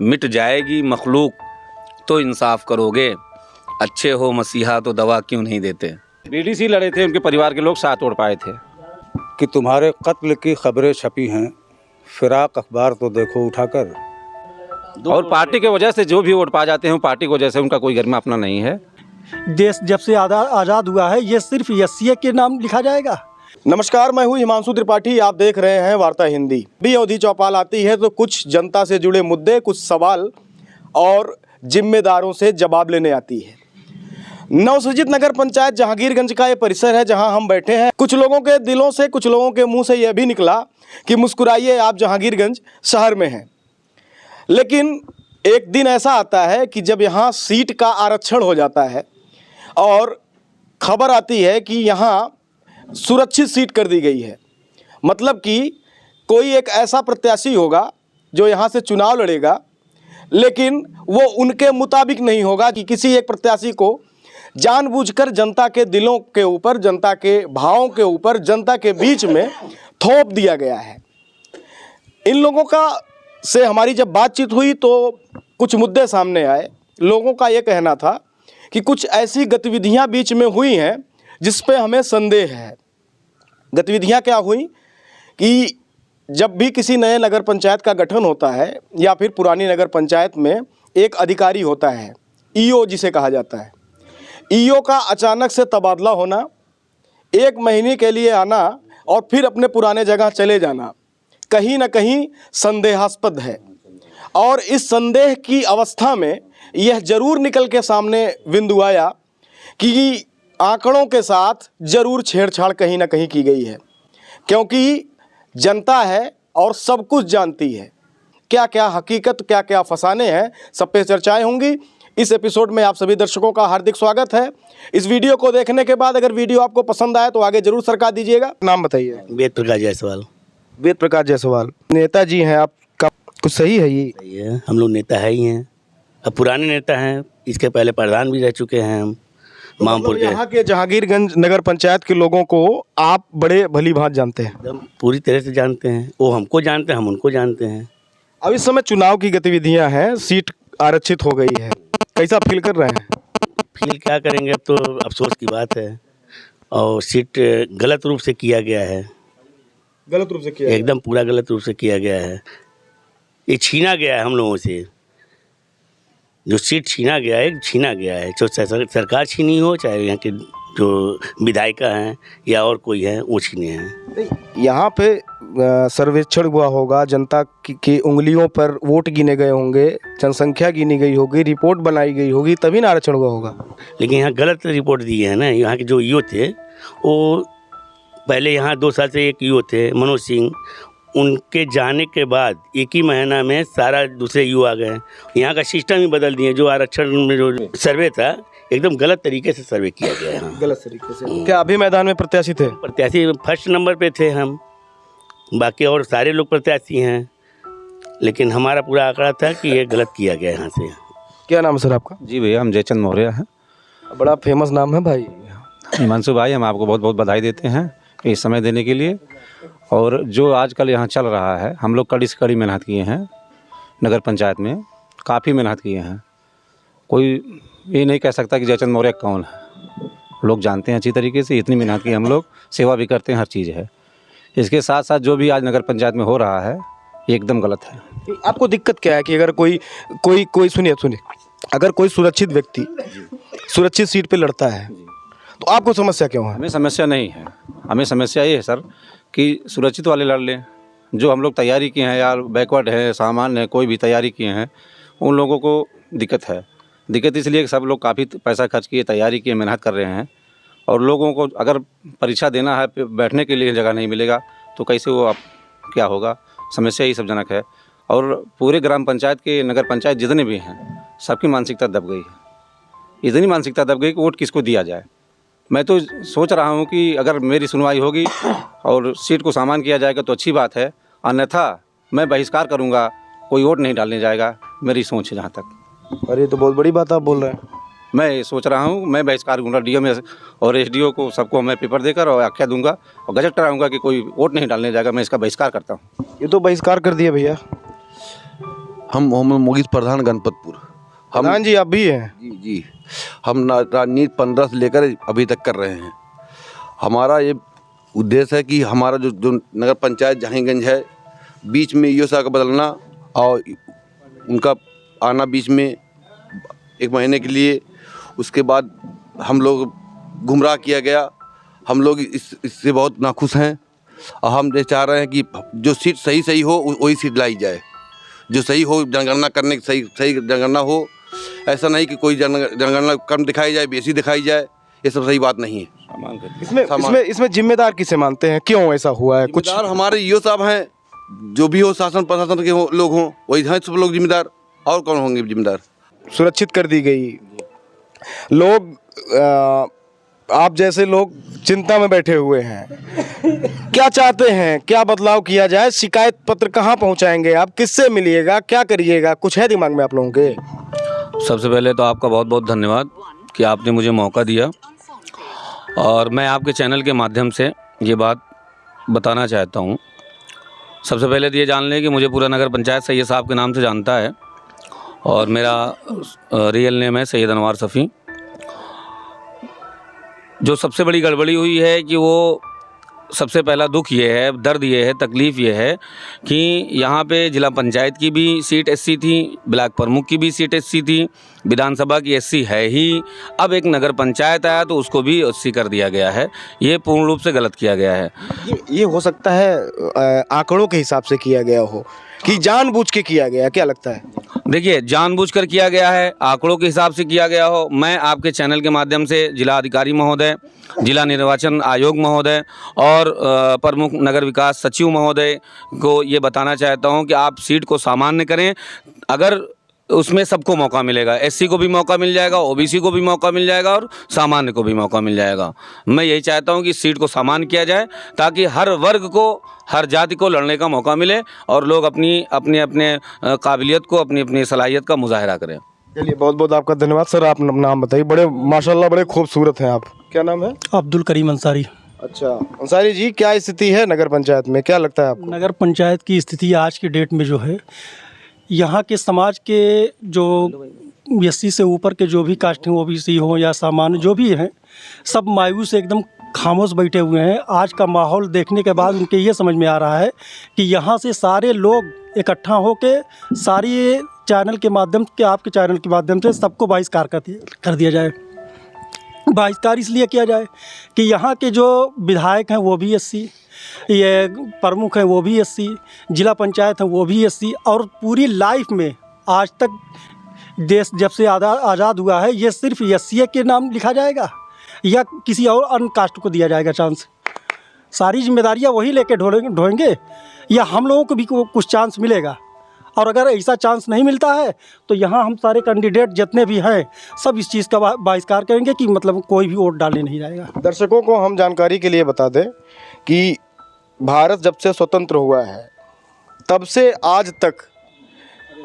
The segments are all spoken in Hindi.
मिट जाएगी मखलूक तो इंसाफ करोगे, अच्छे हो मसीहा तो दवा क्यों नहीं देते। बीडीसी लड़े थे, उनके परिवार के लोग साथ उड़ पाए थे कि तुम्हारे कत्ल की खबरें छपी हैं, फिराक अखबार तो देखो उठाकर। और पार्टी के वजह से जो भी वोट पा जाते हैं पार्टी की वजह से, उनका कोई गरिमा अपना नहीं है। देश जब से आज़ाद हुआ है ये सिर्फ एससी के नाम लिखा जाएगा। नमस्कार, मैं हूं हिमांशु त्रिपाठी। आप देख रहे हैं वार्ता हिंदी। भी अवधि चौपाल आती है तो कुछ जनता से जुड़े मुद्दे, कुछ सवाल और जिम्मेदारों से जवाब लेने आती है। नवसृजित नगर पंचायत जहांगीरगंज का ये परिसर है जहां हम बैठे हैं। कुछ लोगों के दिलों से, कुछ लोगों के मुंह से यह भी निकला कि मुस्कुराइए आप जहांगीरगंज शहर में हैं। लेकिन एक दिन ऐसा आता है कि जब यहाँ सीट का आरक्षण हो जाता है और खबर आती है कि यहाँ सुरक्षित सीट कर दी गई है, मतलब कि कोई एक ऐसा प्रत्याशी होगा जो यहाँ से चुनाव लड़ेगा, लेकिन वो उनके मुताबिक नहीं होगा कि किसी एक प्रत्याशी को जानबूझकर जनता के दिलों के ऊपर, जनता के भावों के ऊपर, जनता के बीच में थोप दिया गया है। इन लोगों का से हमारी जब बातचीत हुई तो कुछ मुद्दे सामने आए। लोगों का ये कहना था कि कुछ ऐसी गतिविधियां बीच में हुई हैं जिस पे हमें संदेह है। गतिविधियां क्या हुई कि जब भी किसी नए नगर पंचायत का गठन होता है या फिर पुरानी नगर पंचायत में एक अधिकारी होता है, ईओ जिसे कहा जाता है, ईओ का अचानक से तबादला होना, 1 महीने के लिए आना और फिर अपने पुराने जगह चले जाना कहीं ना कहीं संदेहास्पद है। और इस संदेह की अवस्था में यह जरूर निकल के सामने बिंदु आया कि आंकड़ों के साथ जरूर छेड़छाड़ कहीं ना कहीं की गई है, क्योंकि जनता है और सब कुछ जानती है। क्या क्या हकीकत, क्या क्या फसाने हैं, सब पे चर्चाएं होंगी। इस एपिसोड में आप सभी दर्शकों का हार्दिक स्वागत है। इस वीडियो को देखने के बाद अगर वीडियो आपको पसंद आए तो आगे जरूर सरका दीजिएगा। नाम बताइए। वेद प्रकाश जायसवाल। वेद प्रकाश जायसवाल, नेताजी हैं आपका, कुछ सही है ये? सही है, हम लोग नेता है ही हैं, अब पुराने नेता हैं, इसके पहले प्रधान भी रह चुके हैं हम मामपुर के। यहाँ के जहांगीरगंज नगर पंचायत के लोगों को आप बड़े भली भांत जानते हैं? एकदम पूरी तरह से जानते हैं, वो हमको जानते हैं, हम उनको जानते हैं। अब इस समय चुनाव की गतिविधियां हैं, सीट आरक्षित हो गई है, कैसा फील कर रहे हैं? फील क्या करेंगे, अब तो अफसोस की बात है। और सीट गलत रूप से किया गया है, गलत रूप से किया, एकदम पूरा गलत रूप से किया गया है। ये छीना गया है हम लोगों से, जो सीट छीना गया है, छीना गया है। चाहे सरकार छीनी हो, चाहे यहाँ के जो विधायिका हैं या और कोई हैं वो छीने हैं। यहाँ पे सर्वेक्षण हुआ होगा, जनता की उंगलियों पर वोट गिने गए होंगे, जनसंख्या गिनी गई होगी, रिपोर्ट बनाई गई होगी, तभी ना आरक्षण हुआ होगा। लेकिन यहाँ गलत रिपोर्ट दी है ना। यहाँ के जो ईओ थे, वो पहले यहाँ 2 साल से एक ईओ थे मनोज सिंह, उनके जाने के बाद 1 ही महीना में सारा दूसरे ईओ आ गए। यहाँ का सिस्टम ही बदल दिए। जो आरक्षण में जो सर्वे था एकदम गलत तरीके से सर्वे किया गया है यहाँ। गलत तरीके से। क्या अभी मैदान में प्रत्याशी थे? प्रत्याशी फर्स्ट नंबर पे थे हम, बाकी और सारे लोग प्रत्याशी हैं, लेकिन हमारा पूरा आंकड़ा था कि ये गलत किया गया यहाँ से। क्या नाम है सर आपका? जी भैया, हम जयचंद मौर्य हैं। बड़ा फेमस नाम है भाई। हिमांशु भाई, हम आपको बहुत बहुत बधाई देते हैं इस समय देने के लिए। और जो आजकल यहाँ चल रहा है, हम लोग कड़ी से कड़ी मेहनत किए हैं नगर पंचायत में, काफ़ी मेहनत किए हैं। कोई ये नहीं कह सकता कि जयचंद मौर्य कौन है, लोग जानते हैं अच्छी तरीके से। इतनी मेहनत की हम लोग, सेवा भी करते हैं, हर चीज़ है। इसके साथ साथ जो भी आज नगर पंचायत में हो रहा है ये एकदम गलत है। आपको दिक्कत क्या है कि अगर कोई सुनिए, अगर कोई सुरक्षित व्यक्ति सुरक्षित सीट पे लड़ता है तो आपको समस्या क्यों है? हमें समस्या नहीं है, हमें समस्या ये है सर कि सुरक्षित वाले लड़ लें। जो हम लोग तैयारी किए हैं या बैकवर्ड है, सामान्य है, कोई भी तैयारी किए हैं, उन लोगों को दिक्कत है। दिक्कत इसलिए कि सब लोग काफ़ी पैसा खर्च किए, तैयारी किए, मेहनत कर रहे हैं, और लोगों को अगर परीक्षा देना है, बैठने के लिए जगह नहीं मिलेगा तो कैसे वो आप क्या होगा। समस्या ही सब जनक है। और पूरे ग्राम पंचायत के, नगर पंचायत जितने भी हैं, सबकी मानसिकता दब गई है। इतनी मानसिकता दब गई कि वोट किसको दिया जाए। मैं तो सोच रहा हूँ कि अगर मेरी सुनवाई होगी और सीट को सामान किया जाएगा तो अच्छी बात है, अन्यथा मैं बहिष्कार करूँगा, कोई वोट नहीं डालने जाएगा। मेरी सोच है जहाँ तक। अरे तो बहुत बड़ी बात आप बोल रहे हैं। मैं सोच रहा हूँ, मैं बहिष्कार करूँगा डीओ में और एसडीओ को, सबको मैं पेपर देकर और आख्या दूंगा और गजट कराऊंगा कि कोई वोट नहीं डालने जाएगा। मैं इसका बहिष्कार करता हूँ। ये तो बहिष्कार कर दिया भैया। हम मोहम्मद मोगिस प्रधान गणपतपुर। हम प्रधान जी आप भी हैं? जी जी, हम राजनीति 15 से लेकर अभी तक कर रहे हैं। हमारा ये उद्देश्य है कि हमारा जो नगर पंचायत जहांगीरगंज है, बीच में ईओ साहब का बदलना और उनका आना बीच में 1 महीने के लिए, उसके बाद हम लोग गुमराह किया गया। हम लोग इससे बहुत नाखुश हैं और हम ये चाह रहे हैं कि जो सीट सही हो वही सीट लाई जाए, जो सही हो, जनगणना करने की सही जनगणना हो। ऐसा नहीं कि कोई जनगणना कम दिखाई जाए, बेसी दिखाई जाए, ये सब सही बात नहीं है। इसमें जिम्मेदार किसे मानते हैं, क्यों ऐसा हुआ है? कुछ जिम्मेदार हमारे ईओ साहब हैं, जो भी हो शासन प्रशासन के लोग हों, वही हैं सब लोग जिम्मेदार, और कौन होंगे जिम्मेदार? सुरक्षित कर दी गई, लोग आप जैसे लोग चिंता में बैठे हुए हैं, क्या चाहते हैं, क्या बदलाव किया जाए? शिकायत पत्र कहाँ पहुँचाएंगे आप, किससे मिलिएगा, क्या करिएगा, कुछ है दिमाग में आप लोगों के? सबसे पहले तो आपका बहुत बहुत धन्यवाद कि आपने मुझे मौका दिया, और मैं आपके चैनल के माध्यम से ये बात बताना चाहता हूँ। सबसे पहले तो ये जान लें कि मुझे पूरा नगर पंचायत सैयद साहब के नाम से जानता है, और मेरा रियल नेम है सैयद अनवार सफ़ी। जो सबसे बड़ी गड़बड़ी हुई है कि वो सबसे पहला दुख ये है, दर्द ये है, तकलीफ़ ये है कि यहाँ पे जिला पंचायत की भी सीट एससी थी, ब्लॉक प्रमुख की भी सीट एससी थी, विधानसभा की एससी है ही। अब एक नगर पंचायत आया तो उसको भी एससी कर दिया गया है। ये पूर्ण रूप से गलत किया गया है। ये हो सकता है आंकड़ों के हिसाब से किया गया हो कि जानबूझ के किया गया, क्या लगता है? देखिए, जानबूझकर किया गया है, आंकड़ों के हिसाब से किया गया हो। मैं आपके चैनल के माध्यम से जिला अधिकारी महोदय, जिला निर्वाचन आयोग महोदय और प्रमुख नगर विकास सचिव महोदय को ये बताना चाहता हूं कि आप सीट को सामान्य करें। अगर उसमें सबको मौका मिलेगा, एससी को भी मौका मिल जाएगा, ओबीसी को भी मौका मिल जाएगा और सामान्य को भी मौका मिल जाएगा। मैं यही चाहता हूं कि सीट को सामान्य किया जाए ताकि हर वर्ग को, हर जाति को लड़ने का मौका मिले और लोग अपने काबिलियत को, अपनी सलाहियत का मुजाहरा करें। चलिए, बहुत बहुत आपका धन्यवाद सर। आप नाम बताइए। बड़े माशाल्लाह बड़े खूबसूरत हैं आप। क्या नाम है? अब्दुल करीम अंसारी। अच्छा, अंसारी जी, क्या स्थिति है नगर पंचायत में, क्या लगता है आपको? नगर पंचायत की स्थिति आज की डेट में जो है, यहाँ के समाज के जो एससी से ऊपर के जो भी कास्ट हैं, ओबीसी हो या सामान्य जो भी हैं, सब मायूस एकदम खामोश बैठे हुए हैं। आज का माहौल देखने के बाद उनके ये समझ में आ रहा है कि यहाँ से सारे लोग इकट्ठा होकर सारी चैनल के माध्यम के, आपके चैनल के माध्यम से सबको बहिष्कार कर दिया जाए। बहिष्कार इसलिए किया जाए कि यहाँ के जो विधायक हैं वो भी एससी, ये प्रमुख हैं वो भी एससी, जिला पंचायत है वो भी एससी, और पूरी लाइफ में आज तक देश जब से आज़ाद हुआ है, ये सिर्फ एससी के नाम लिखा जाएगा या किसी और अन्य कास्ट को दिया जाएगा चांस? सारी जिम्मेदारियाँ वही लेके ढोएंगे या हम लोगों को भी कुछ चांस मिलेगा? और अगर ऐसा चांस नहीं मिलता है तो यहाँ हम सारे कैंडिडेट जितने भी हैं सब इस चीज़ का बहिष्कार करेंगे कि मतलब कोई भी वोट डालने नहीं जाएगा। दर्शकों को हम जानकारी के लिए बता दें कि भारत जब से स्वतंत्र हुआ है तब से आज तक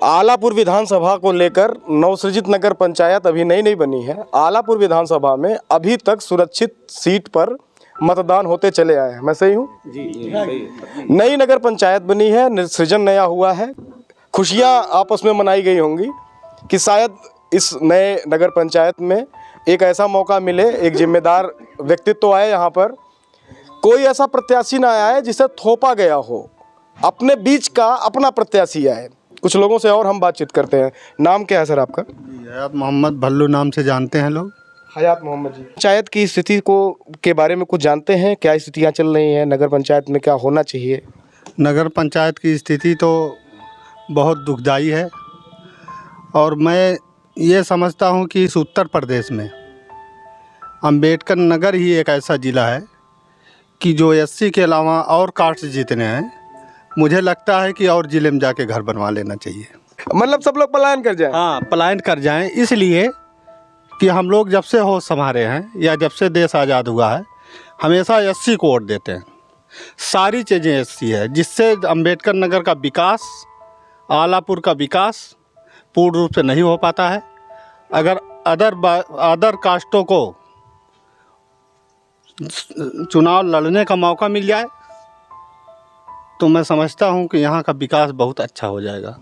आलापुर विधानसभा को लेकर नवसृजित नगर पंचायत अभी नई बनी है। आलापुर विधानसभा में अभी तक सुरक्षित सीट पर मतदान होते चले आए हैं। मैं सही हूँ? जी। नई नगर पंचायत बनी है, सृजन नया हुआ है, खुशियाँ आपस में मनाई गई होंगी कि शायद इस नए नगर पंचायत में एक ऐसा मौका मिले, एक जिम्मेदार व्यक्तित्व आए यहाँ पर, कोई ऐसा प्रत्याशी ना आए जिसे थोपा गया हो, अपने बीच का अपना प्रत्याशी आए। कुछ लोगों से और हम बातचीत करते हैं। नाम क्या है सर आपका? हयात मोहम्मद भल्लू नाम से जानते हैं लोग। हयात मोहम्मद जी, पंचायत की स्थिति को के बारे में कुछ जानते हैं? क्या स्थितियाँ चल रही हैं नगर पंचायत में, क्या होना चाहिए? नगर पंचायत की स्थिति तो बहुत दुखदाई है और मैं ये समझता हूँ कि इस उत्तर प्रदेश में अम्बेडकर नगर ही एक ऐसा ज़िला है कि जो एससी के अलावा और कास्ट जितने हैं, मुझे लगता है कि और ज़िले में जाके घर बनवा लेना चाहिए। मतलब सब लोग पलायन कर जाएं? हाँ, पलायन कर जाएं, इसलिए कि हम लोग जब से होश संभाले हैं या जब से देश आज़ाद हुआ है हमेशा एससी को वोट देते हैं। सारी चीज़ें एससी है, जिससे अम्बेडकर नगर का विकास, आलापुर का विकास पूर्ण रूप से नहीं हो पाता है। अगर अदर कास्टों को चुनाव लड़ने का मौका मिल जाए तो मैं समझता हूं कि यहाँ का विकास बहुत अच्छा हो जाएगा।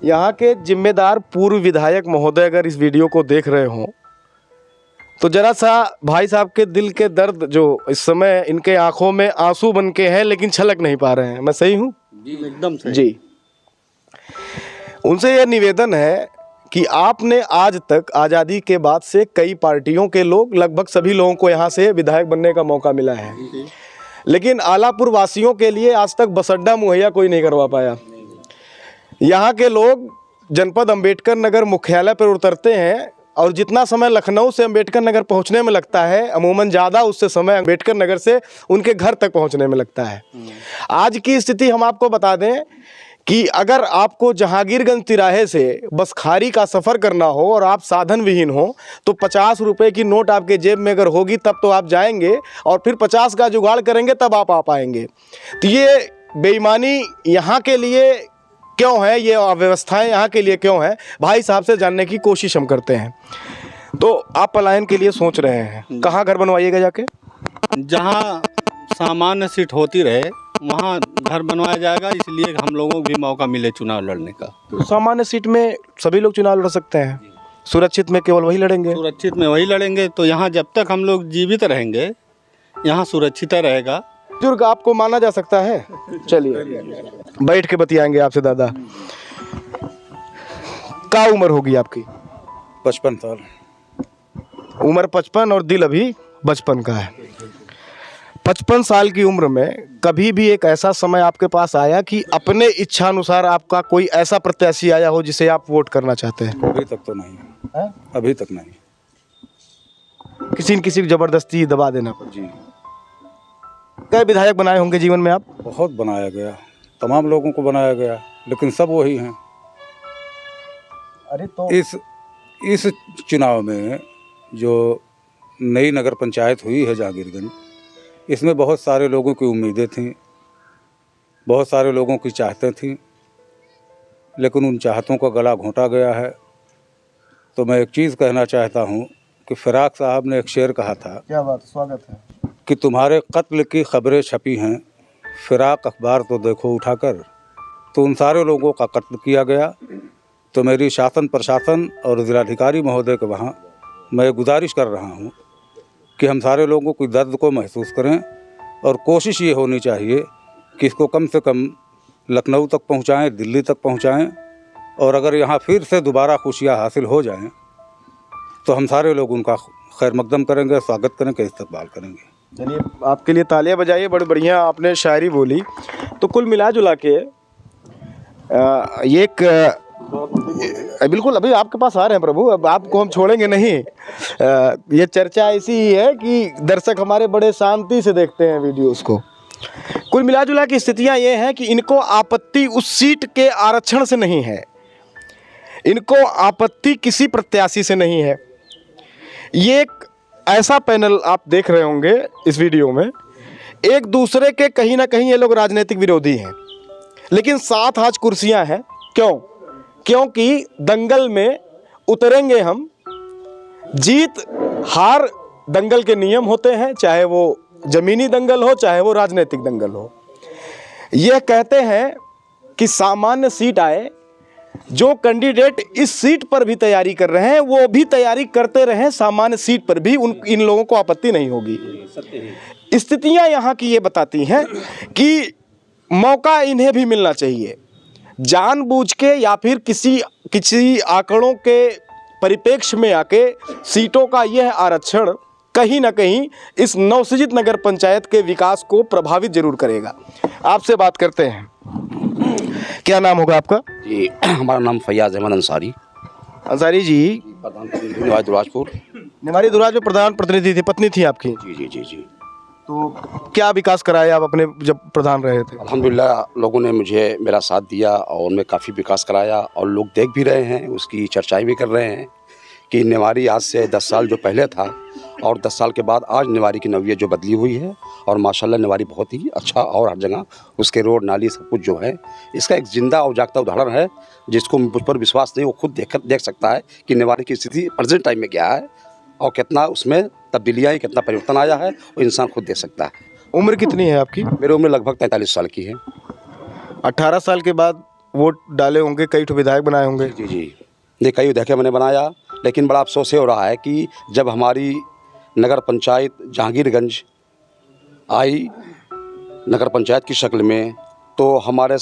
यहाँ के जिम्मेदार पूर्व विधायक महोदय अगर इस वीडियो को देख रहे हों तो जरा सा भाई साहब के दिल के दर्द जो इस समय इनके आंखों में आंसू बन के हैं लेकिन छलक नहीं पा रहे हैं। मैं सही हूँ एकदम सही। जी। उनसे यह निवेदन है कि आपने आज तक आज़ादी के बाद से कई पार्टियों के लोग, लगभग सभी लोगों को यहाँ से विधायक बनने का मौका मिला है, लेकिन आलापुर वासियों के लिए आज तक बस अड्डा मुहैया कोई नहीं करवा पाया। यहाँ के लोग जनपद अंबेडकर नगर मुख्यालय पर उतरते हैं और जितना समय लखनऊ से अंबेडकर नगर पहुँचने में लगता है, अमूमन ज़्यादा उससे समय अंबेडकर नगर से उनके घर तक पहुँचने में लगता है। आज की स्थिति हम आपको बता दें कि अगर आपको जहांगीरगंज तिराहे से बसखारी का सफ़र करना हो और आप साधन विहीन हो तो 50 रुपये की नोट आपके जेब में अगर होगी तब तो आप जाएंगे और फिर 50 का जुगाड़ करेंगे तब आप आ पाएंगे। तो ये बेईमानी यहाँ के लिए क्यों है, ये अव्यवस्थाएं यहाँ के लिए क्यों है, भाई साहब से जानने की कोशिश हम करते हैं। तो आप पलायन के लिए सोच रहे हैं, कहाँ घर बनवाइएगा जाके? जहाँ सामान्य सीट होती रहे वहाँ घर बनवाया जाएगा, इसलिए हम लोगों को भी मौका मिले चुनाव लड़ने का। तो सामान्य सीट में सभी लोग चुनाव लड़ सकते हैं, सुरक्षित में केवल वही लड़ेंगे? सुरक्षित में वही लड़ेंगे। तो यहाँ जब तक हम लोग जीवित रहेंगे यहाँ सुरक्षित रहेगा। बुजुर्ग आपको माना जा सकता है? चलिए बैठ के बतियाएंगे आपसे। दादा क्या उम्र होगी आपकी? 55 साल। उम्र 55 और दिल अभी बचपन का है। 55 साल की उम्र में कभी भी एक ऐसा समय आपके पास आया कि अपने इच्छा अनुसार आपका कोई ऐसा प्रत्याशी आया हो जिसे आप वोट करना चाहते हैं? अभी तक तो नहीं है, अभी तक नहीं। किसी न किसी को जबरदस्ती दबा देना पड़ा? जी कई विधायक बनाए होंगे जीवन में आप? बहुत बनाया गया, तमाम लोगों को बनाया गया, लेकिन सब वही हैं। अरे तो इस चुनाव में जो नई नगर पंचायत हुई है जहांगीरगंज, इसमें बहुत सारे लोगों की उम्मीदें थीं, बहुत सारे लोगों की चाहतें थीं, लेकिन उन चाहतों का गला घोंटा गया है। तो मैं एक चीज़ कहना चाहता हूँ कि फिराक साहब ने एक शेर कहा था, क्या बात, स्वागत है, कि तुम्हारे कत्ल की खबरें छपी हैं, फिराक अखबार तो देखो उठाकर। तो उन सारे लोगों का कत्ल किया गया। तो मेरी शासन प्रशासन और जिलाधिकारी महोदय के वहाँ मैं गुजारिश कर रहा हूँ कि हम सारे लोगों की दर्द को महसूस करें और कोशिश ये होनी चाहिए कि इसको कम से कम लखनऊ तक पहुँचाएँ, दिल्ली तक पहुँचाएँ, और अगर यहाँ फिर से दोबारा खुशियाँ हासिल हो जाएँ तो हम सारे लोग उनका खैर मकदम करेंगे, स्वागत करेंगे, इस्तकबाल करेंगे। चलिए आपके लिए तालियां बजाइए, बड़ी बढ़िया आपने शायरी बोली। तो कुल मिला जुला के ये एक बिल्कुल अभी आपके पास आ रहे हैं प्रभु, अब आपको हम छोड़ेंगे नहीं। ये चर्चा ऐसी ही है कि दर्शक हमारे बड़े शांति से देखते हैं वीडियोस को। कुल मिला जुला की स्थितियां ये हैं कि इनको आपत्ति उस सीट के आरक्षण से नहीं है, इनको आपत्ति किसी प्रत्याशी से नहीं है। ये एक ऐसा पैनल आप देख रहे होंगे इस वीडियो में, एक दूसरे के कहीं ना कहीं ये लोग राजनीतिक विरोधी हैं, लेकिन साथ आज कुर्सियां हैं। क्यों? क्योंकि दंगल में उतरेंगे हम। जीत हार दंगल के नियम होते हैं, चाहे वो जमीनी दंगल हो चाहे वो राजनीतिक दंगल हो। ये कहते हैं कि सामान्य सीट आए, जो कैंडिडेट इस सीट पर भी तैयारी कर रहे हैं वो भी तैयारी करते रहें, सामान्य सीट पर भी इन लोगों को आपत्ति नहीं होगी। स्थितियां यहाँ की ये बताती हैं कि मौका इन्हें भी मिलना चाहिए। जानबूझ के या फिर किसी आंकड़ों के परिप्रेक्ष्य में आके सीटों का यह आरक्षण कहीं ना कहीं इस नवसृजित नगर पंचायत के विकास को प्रभावित जरूर करेगा। आपसे बात करते हैं, क्या नाम होगा आपका? जी हमारा नाम फैयाज अहमद अंसारी। अंसारी जी, निवाड़ी दुराजपुर। निवाड़ी दुराज में प्रधान प्रतिनिधि थी, पत्नी थी आपकी? जी जी जी जी। तो क्या विकास कराया आप अपने जब प्रधान रहे थे? अल्हम्दुलिल्लाह लोगों ने मुझे मेरा साथ दिया और मैं काफ़ी विकास कराया, और लोग देख भी रहे हैं, उसकी चर्चाएं भी कर रहे हैं कि निवाड़ी आज से 10 साल जो पहले था और 10 साल के बाद आज निवाड़ी की नौयत जो बदली हुई है, और माशाल्लाह निवाड़ी बहुत ही अच्छा, और हर जगह उसके रोड नाली सब कुछ जो है, इसका एक जिंदा और जागता उदाहरण है। जिसको मुझ पर विश्वास नहीं वो खुद देख सकता है कि निवाड़ी की स्थिति प्रेजेंट टाइम में क्या है और कितना उसमें तब्दीलियाँ, कितना परिवर्तन आया है, वो इंसान खुद देख सकता है। उम्र कितनी है आपकी? मेरी उम्र लगभग 43 साल की है। 18 साल के बाद वोट डाले होंगे, कई ठो विधायक बनाए होंगे। जी जी, नहीं कई विधायक मैंने बनाया, लेकिन बड़ा अफसोस ये हो रहा है कि जब हमारी नगर पंचायत जहांगीरगंज आई नगर पंचायत की शक्ल में, तो हमारे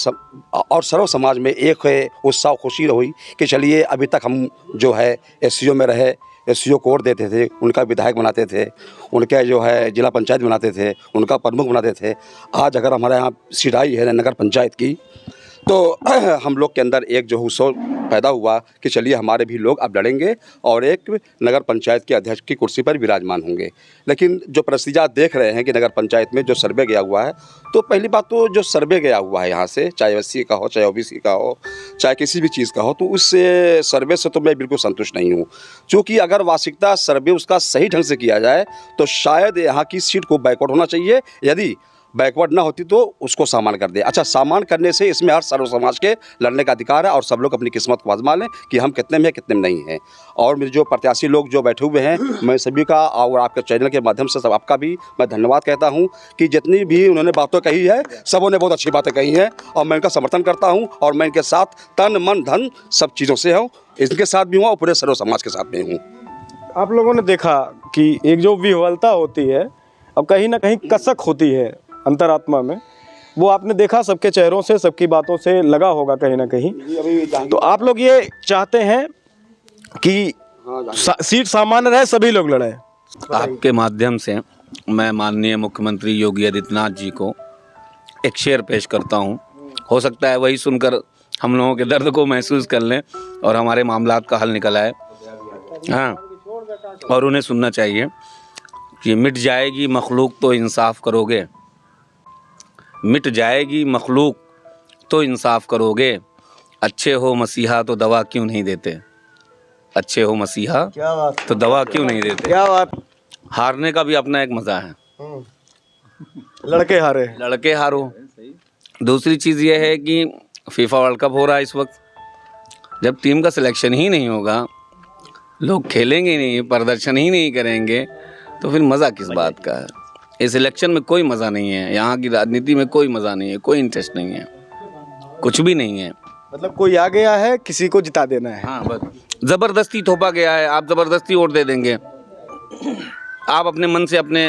और सर्व समाज में एक उत्साह खुशी हुई कि चलिए अभी तक हम जो है एससीओ में रहे, एससीओ को वोट देते थे, उनका विधायक बनाते थे, उनके जो है जिला पंचायत बनाते थे, उनका प्रमुख बनाते थे। आज अगर हमारे यहाँ सीट आई है नगर पंचायत की, तो हम लोग के अंदर एक जो उत्सव पैदा हुआ कि चलिए हमारे भी लोग अब लड़ेंगे और एक नगर पंचायत के अध्यक्ष की कुर्सी पर विराजमान होंगे। लेकिन जो परिस्थिति आप देख रहे हैं कि नगर पंचायत में जो सर्वे गया हुआ है, तो पहली बात तो जो सर्वे गया हुआ है यहाँ से, चाहे एससी का हो, चाहे ओबीसी का हो, चाहे किसी भी चीज़ का हो, तो उस सर्वे से तो मैं बिल्कुल संतुष्ट नहीं हूँ। क्योंकि अगर वास्तविकता सर्वे उसका सही ढंग से किया जाए तो शायद यहाँ की सीट को बैकवर्ड होना चाहिए, यदि बैकवर्ड ना होती तो उसको सामान कर दे। अच्छा, सामान करने से इसमें हर सर्व समाज के लड़ने का अधिकार है और सब लोग अपनी किस्मत को आजमा लें कि हम कितने में हैं, कितने में नहीं हैं। और मेरे जो प्रत्याशी लोग जो बैठे हुए हैं, मैं सभी का और आपके चैनल के माध्यम से सब आपका भी मैं धन्यवाद कहता हूं कि जितनी भी उन्होंने बातें कही है, सबों ने बहुत अच्छी बातें कही हैं और मैं इनका समर्थन करता हूँ और मैं इनके साथ तन मन धन सब चीज़ों से हूँ, इनके साथ भी हूँ और पूरे सर्व समाज के साथ में हूँ। आप लोगों ने देखा कि एक जो विह्वलता होती है अब कहीं ना कहीं कसक होती है अंतरात्मा में, वो आपने देखा सबके चेहरों से, सबकी बातों से लगा होगा कहीं ना कहीं। तो आप लोग ये चाहते हैं कि सीट सामान्य रहे, सभी लोग लड़ें। आपके माध्यम से मैं माननीय मुख्यमंत्री योगी आदित्यनाथ जी को एक शेर पेश करता हूं। हो सकता है वही सुनकर हम लोगों के दर्द को महसूस कर लें और हमारे मामलात का हल निकल आए। हाँ, और उन्हें सुनना चाहिए कि मिट जाएगी मखलूक तो इंसाफ करोगे, मिट जाएगी मखलूक तो इंसाफ करोगे, अच्छे हो मसीहा तो दवा क्यों नहीं देते, अच्छे हो मसीहा क्या बात, तो दवा क्यों नहीं देते। क्या बात। हारने का भी अपना एक मज़ा है, लड़के हारे, लड़के हारो। दूसरी चीज़ ये है कि फीफा वर्ल्ड कप हो रहा है इस वक्त, जब टीम का सिलेक्शन ही नहीं होगा, लोग खेलेंगे नहीं, प्रदर्शन ही नहीं करेंगे, तो फिर मज़ा किस बात का है। इस इलेक्शन में कोई मज़ा नहीं है, यहाँ की राजनीति में कोई मज़ा नहीं है, कोई इंटरेस्ट नहीं है, कुछ भी नहीं है। मतलब कोई आ गया है, किसी को जिता देना है। हाँ, बस ज़बरदस्ती थोपा गया है, आप ज़बरदस्ती वोट दे देंगे, आप अपने मन से अपने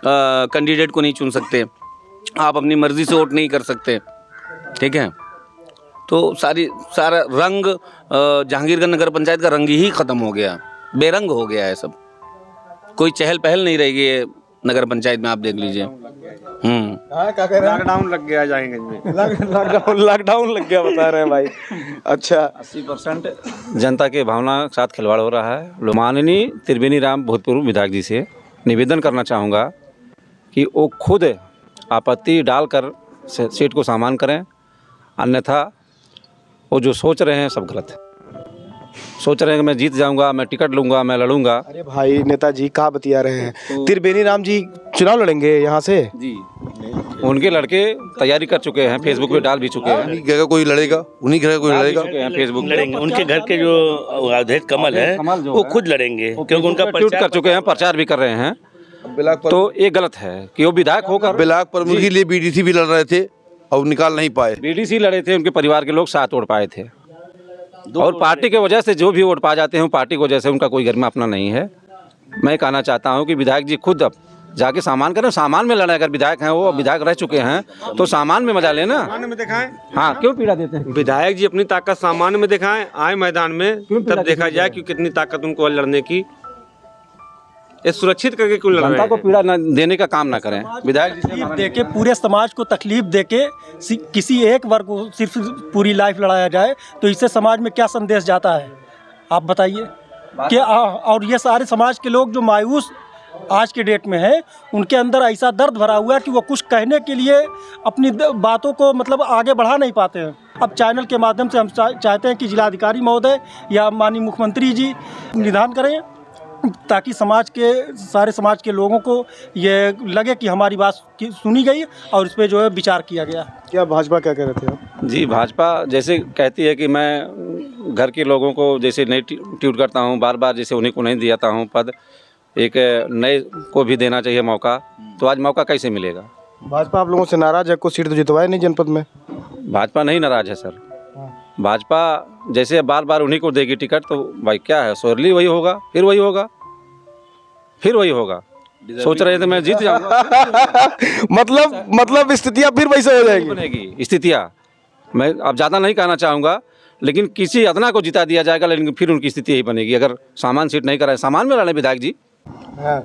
कैंडिडेट को नहीं चुन सकते, आप अपनी मर्ज़ी से वोट नहीं कर सकते, ठीक है। तो सारा रंग जहांगीरगंज नगर पंचायत का रंग ही ख़त्म हो गया, बेरंग हो गया है सब, कोई चहल पहल नहीं रही है नगर पंचायत में, आप देख लीजिए। लॉकडाउन लग गया जहांगीरगंज में, लॉकडाउन लग गया बता रहे हैं भाई। अच्छा, 80% जनता के भावना के साथ खिलवाड़ हो रहा है। माननीय त्रिवेणी राम भूतपूर्व विधायक जी से निवेदन करना चाहूँगा कि वो खुद आपत्ति डालकर सीट को सामान करें, अन्यथा वो जो सोच रहे हैं सब गलत है। सोच रहे हैं कि मैं जीत जाऊंगा, मैं टिकट लूंगा, मैं लड़ूंगा। अरे भाई नेताजी कहाँ बतिया रहे हैं, त्रिवेणी राम जी चुनाव लड़ेंगे यहाँ से जी, उनके लड़के तैयारी कर चुके हैं, फेसबुक पे डाल भी चुके हैं। उन्हीं घर का कोई लड़ेगा, उन्हीं घर का कोई लड़ेगा, फेसबुक लड़ेंगे। उनके घर के जो अवधेश कमल है वो खुद लड़ेंगे, क्योंकि उनका ट्वीट कर चुके हैं, प्रचार भी कर रहे हैं। तो ये गलत है कि वो विधायक होकर ब्लॉक प्रमुख के लिए बीडीसी भी लड़ रहे थे और निकाल नहीं पाए। बीडीसी लड़े थे, उनके परिवार के लोग 7 वोट पाए थे, और पार्टी के वजह से जो भी वोट पा जाते हैं पार्टी की वजह से, उनका कोई गरिमा अपना नहीं है। मैं कहना चाहता हूं कि विधायक जी खुद अब जाके सामान करें, सामान में लड़ें। अगर विधायक हैं, वो विधायक रह चुके हैं, तो सामान में मजा लेना। सामान्य में दिखाएं। हाँ, क्यों पीड़ा देते हैं? विधायक जी अपनी ताकत सामान्य में दिखाएं, आए मैदान में, तब देखा जाए कि कितनी ताकत उनको लड़ने की। ये सुरक्षित करके क्यों लड़ रहे हैं? जनता को पीड़ा न देने का काम ना करें। विधायक जी तकलीफ देके, पूरे समाज को तकलीफ देके किसी एक वर्ग को सिर्फ पूरी लाइफ लड़ाया जाए, तो इससे समाज में क्या संदेश जाता है, आप बताइए। कि और ये सारे समाज के लोग जो मायूस आज के डेट में है, उनके अंदर ऐसा दर्द भरा हुआ है कि वो कुछ कहने के लिए अपनी बातों को मतलब आगे बढ़ा नहीं पाते हैं। अब चैनल के माध्यम से हम चाहते हैं कि जिलाधिकारी महोदय या माननीय मुख्यमंत्री जी निदान करें, ताकि समाज के सारे समाज के लोगों को ये लगे कि हमारी बात सुनी गई और इस पर जो है विचार किया गया। क्या भाजपा क्या कह रहे थे आप? जी, भाजपा जैसे कहती है कि मैं घर के लोगों को जैसे नहीं ट्वीट करता हूँ, बार बार जैसे उन्हीं को नहीं दिया हूँ पद, एक नए को भी देना चाहिए मौका, तो आज मौका कैसे मिलेगा? भाजपा आप लोगों से नाराज है, कुछ सीट तो जितवाए नहीं जनपद में। भाजपा नहीं नाराज है सर, भाजपा जैसे बार बार उन्हीं को देगी टिकट, तो भाई क्या है, सोरली वही होगा, फिर वही होगा, फिर वही होगा। सोच रहे थे मैं जीत जाऊंगा। मतलब स्थितियां फिर वैसे हो जाएगी। बनेगी स्थितियाँ, मैं अब ज़्यादा नहीं कहना चाहूँगा, लेकिन किसी अदना को जिता दिया जाएगा, लेकिन फिर उनकी स्थिति यही बनेगी। अगर सामान सीट नहीं कराए, सामान में लड़े विधायक जी,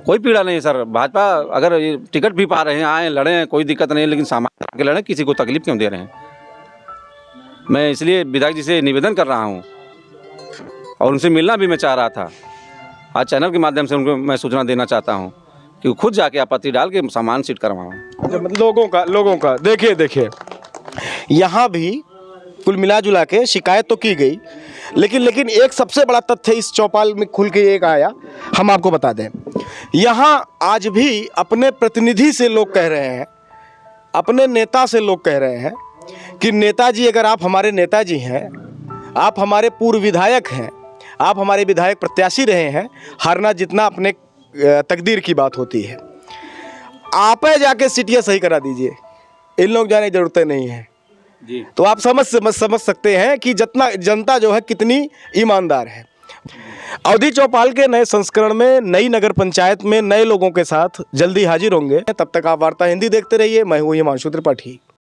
कोई पीड़ा नहीं है सर। भाजपा अगर ये टिकट भी पा रहे हैं, आए लड़ें, कोई दिक्कत नहीं है, लेकिन सामान के लड़ें, किसी को तकलीफ क्यों दे रहे हैं। मैं इसलिए विधायक जी से निवेदन कर रहा हूँ और उनसे मिलना भी मैं चाह रहा था। आज चैनल के माध्यम से उनको मैं सूचना देना चाहता हूँ कि खुद जाके आपत्ति डाल के सामान सीट करवाएं। लोगों का देखिए यहाँ भी कुल मिला जुला के शिकायत तो की गई, लेकिन एक सबसे बड़ा तथ्य इस चौपाल में खुल के एक आया, हम आपको बता दें। यहाँ आज भी अपने प्रतिनिधि से लोग कह रहे हैं, अपने नेता से लोग कह रहे हैं कि नेताजी, अगर आप हमारे नेताजी हैं, आप हमारे पूर्व विधायक हैं, आप हमारे विधायक प्रत्याशी रहे हैं, हारना जितना अपने तकदीर की बात होती है, आप जाके सीटियाँ सही करा दीजिए, इन लोग जाने की ज़रूरत नहीं है जी। तो आप समझ सकते हैं कि जितना जनता जो है कितनी ईमानदार है। अवधी चौपाल के नए संस्करण में नई नगर पंचायत में नए लोगों के साथ जल्दी हाजिर होंगे। तब तक आप वार्ता हिंदी देखते रहिए। मैं हूँ हिमांशु त्रिपाठी।